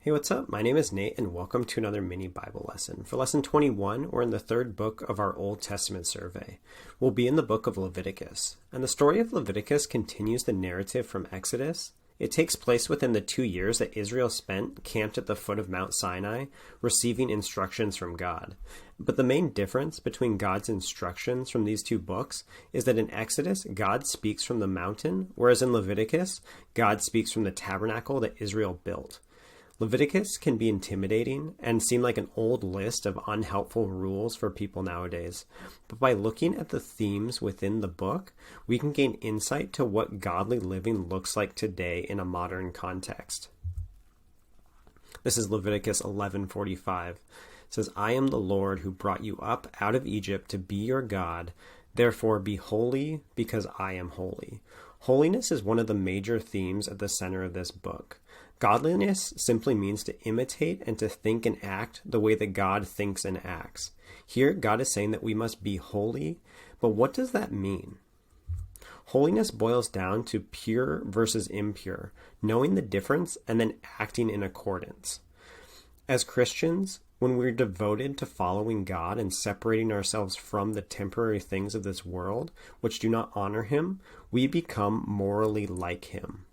Hey, what's up? My name is Nate, and welcome to another mini Bible lesson. For lesson 21, we're in the third book of our Old Testament survey. We'll be in the book of Leviticus, and the story of Leviticus continues the narrative from Exodus. It takes place within the 2 years that Israel spent camped at the foot of Mount Sinai, receiving instructions from God. But the main difference between God's instructions from these two books is that in Exodus, God speaks from the mountain, whereas in Leviticus, God speaks from the tabernacle that Israel built. Leviticus can be intimidating and seem like an old list of unhelpful rules for people nowadays. But by looking at the themes within the book, we can gain insight to what godly living looks like today in a modern context. This is Leviticus 11:45. It says, "I am the Lord who brought you up out of Egypt to be your God. Therefore be holy, because I am holy." Holiness is one of the major themes at the center of this book. Godliness simply means to imitate and to think and act the way that God thinks and acts. Here, God is saying that we must be holy, but what does that mean? Holiness boils down to pure versus impure, knowing the difference and then acting in accordance. As Christians, when we're devoted to following God and separating ourselves from the temporary things of this world, which do not honor Him, we become morally like Him.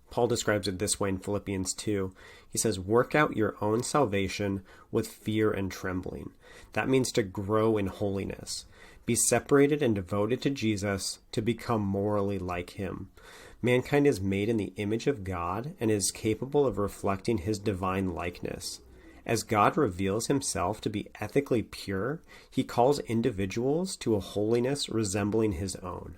Paul describes it this way in Philippians 2. He says, "Work out your own salvation with fear and trembling." That means to grow in holiness. Be separated and devoted to Jesus to become morally like Him. Mankind is made in the image of God and is capable of reflecting His divine likeness. As God reveals Himself to be ethically pure, He calls individuals to a holiness resembling His own.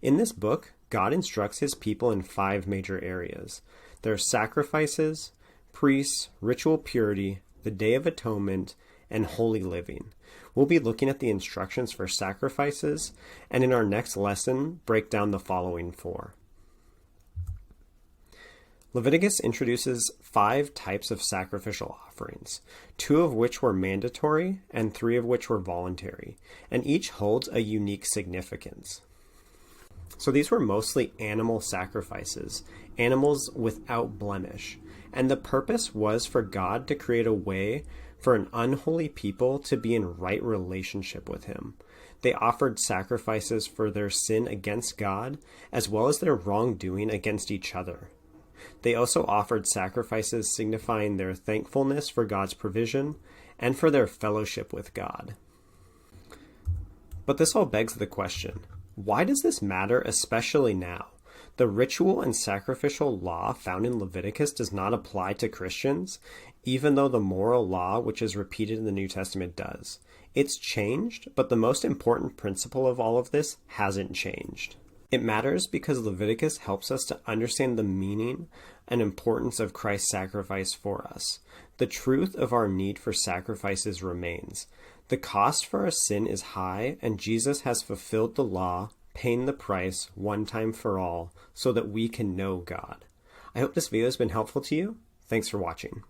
In this book, God instructs His people in 5 major areas. There are sacrifices, priests, ritual purity, the Day of Atonement, and holy living. We'll be looking at the instructions for sacrifices, and in our next lesson, break down the following 4. Leviticus introduces 5 types of sacrificial offerings, 2 of which were mandatory and 3 of which were voluntary, and each holds a unique significance. So these were mostly animal sacrifices, animals without blemish, and the purpose was for God to create a way for an unholy people to be in right relationship with Him. They offered sacrifices for their sin against God, as well as their wrongdoing against each other. They also offered sacrifices signifying their thankfulness for God's provision and for their fellowship with God. But this all begs the question, why does this matter, especially now? The ritual and sacrificial law found in Leviticus does not apply to Christians, even though the moral law, which is repeated in the New Testament, does. It's changed, but the most important principle of all of this hasn't changed. It matters because Leviticus helps us to understand the meaning and importance of Christ's sacrifice for us. The truth of our need for sacrifices remains. The cost for our sin is high, and Jesus has fulfilled the law, paying the price one time for all, so that we can know God. I hope this video has been helpful to you. Thanks for watching.